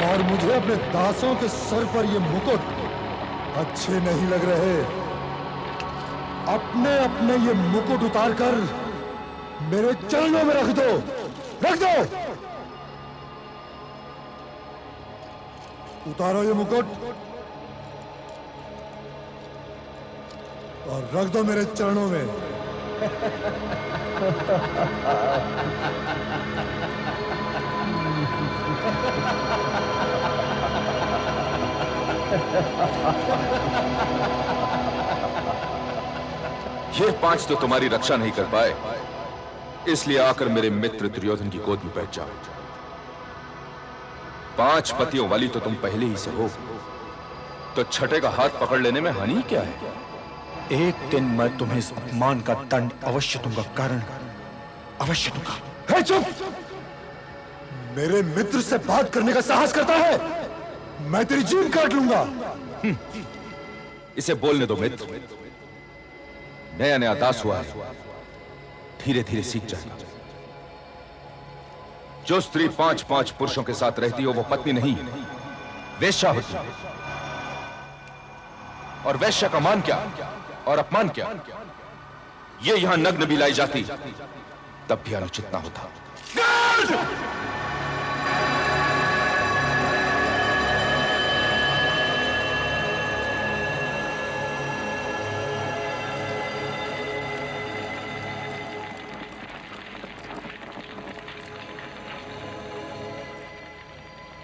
और मुझे अपने दासों के सर पर ये मुकुट अच्छे नहीं लग रहे। अपने अपने ये मुकुट उतारकर मेरे चरणों में रख दो, रख दो। उतारो ये मुकुट और रख दो मेरे चरणों में। ये पांच तो तुम्हारी रक्षा नहीं कर पाए, इसलिए आकर मेरे मित्र दुर्योधन की गोद में बैठ जाओ। पांच पतियों वाली तो तुम पहले ही से हो, तो छठे का हाथ पकड़ लेने में हानि क्या है? एक दिन मैं तुम्हें इस अपमान का दंड अवश्य दूंगा, कारण अवश्य दूंगा। है चुप! मेरे मित्र से बात करने का साहस करता है, मैं तेरी जीभ काट लूंगा। इसे बोलने दो मित्र, नया नया दास हुआ है, धीरे धीरे सीख जाएगा। जो स्त्री पांच पांच पुरुषों के साथ रहती हो वो पत्नी नहीं, वेश्या होती है। और वेश्या का मान क्या और अपमान क्या, ये यहां नग्न भी लाई जाती तब भी अनुचित ना होता।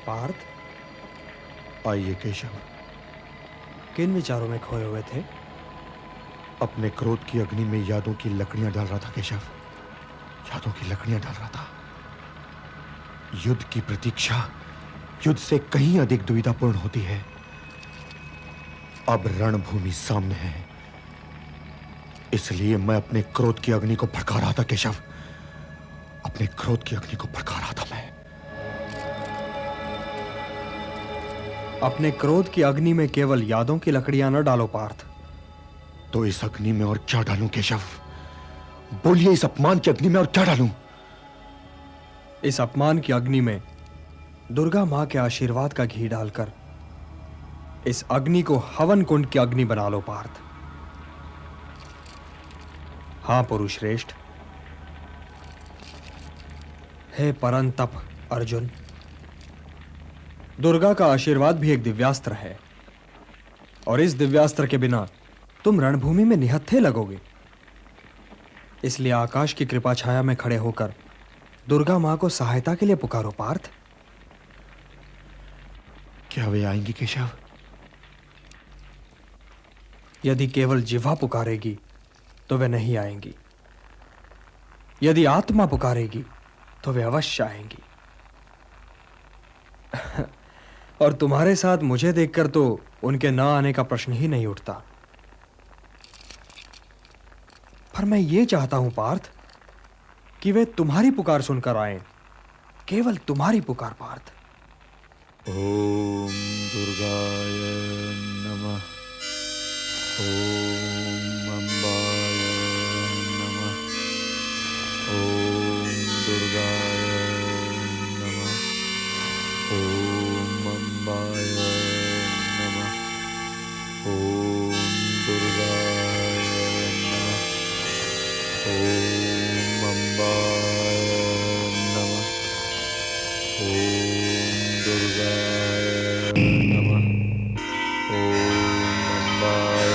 पार्थ, आइए केशव। किन विचारों में खोए हुए थे? अपने क्रोध की अग्नि में यादों की लकड़ियां डाल रहा था केशव, यादों की लकड़ियां डाल रहा था। युद्ध की प्रतीक्षा युद्ध से कहीं अधिक दुविधापूर्ण होती है। अब रणभूमि सामने है, इसलिए मैं अपने क्रोध की अग्नि को भड़का रहा था केशव, अपने क्रोध की अग्नि को भड़का रहा था मैं। अपने क्रोध की अग्नि में केवल यादों की लकड़ियां न डालो पार्थ। तो इस अग्नि में और क्या डालूं केशव? बोलिए, इस अपमान की अग्नि में और क्या डालूं? इस अपमान की अग्नि में दुर्गा मां के आशीर्वाद का घी डालकर इस अग्नि को हवन कुंड की अग्नि बना लो पार्थ। हां पुरुष श्रेष्ठ। हे परंतप अर्जुन, दुर्गा का आशीर्वाद भी एक दिव्यास्त्र है, और इस दिव्यास्त्र के बिना तुम रणभूमि में निहत्थे लगोगे। इसलिए आकाश की कृपा छाया में खड़े होकर दुर्गा मां को सहायता के लिए पुकारो पार्थ। क्या वे आएंगी केशव? यदि केवल जिह्वा पुकारेगी तो वे नहीं आएंगी, यदि आत्मा पुकारेगी तो वे अवश्य आएंगी। और तुम्हारे साथ मुझे देखकर तो उनके ना आने का प्रश्न ही नहीं उठता। पर मैं ये चाहता हूं पार्थ कि वे तुम्हारी पुकार सुनकर आएं, केवल तुम्हारी पुकार पार्थ। ओम दुर्गाय नमः। ओम अम्बाय नमः। ओम दुर्गाय नमः। ओम अम्बाय नमः। ओम दुर्गाय नमः। ओम अम्बाय नमः। ओम दुर्गाय नमः। ओम अम्बाय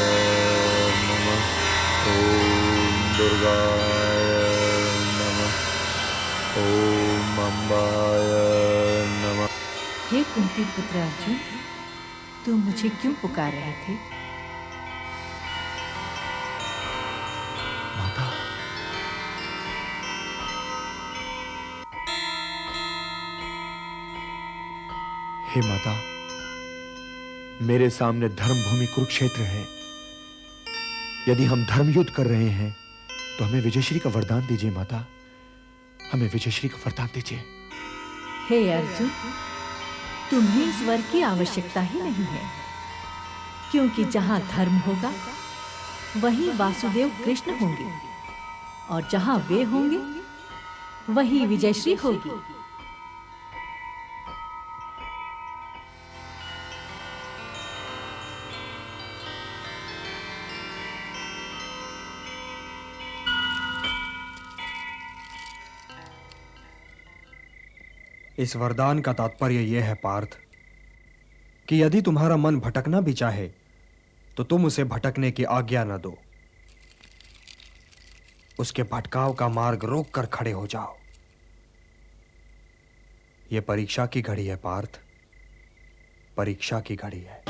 नमः। ओम दुर्गाय नमः। ओम अम्बाय नमः। हे कुंती पुत्र अर्जुन, तुम मुझे क्यों पुकार रहे थे? माता, हे माता, मेरे सामने धर्म भूमि कुरुक्षेत्र है। यदि हम धर्म युद्ध कर रहे हैं तो हमें विजयश्री का वरदान दीजिए माता, हमें विजयश्री का वरदान दीजिए। हे अर्जुन, तुम्हें इस वर की आवश्यकता ही नहीं है, क्योंकि जहां धर्म होगा वहीं वासुदेव कृष्ण होंगे, और जहां वे होंगे वहीं विजयश्री होगी। इस वरदान का तात्पर्य यह है पार्थ कि यदि तुम्हारा मन भटकना भी चाहे तो तुम उसे भटकने की आज्ञा न दो। उसके भटकाव का मार्ग रोक कर खड़े हो जाओ। यह परीक्षा की घड़ी है पार्थ, परीक्षा की घड़ी है।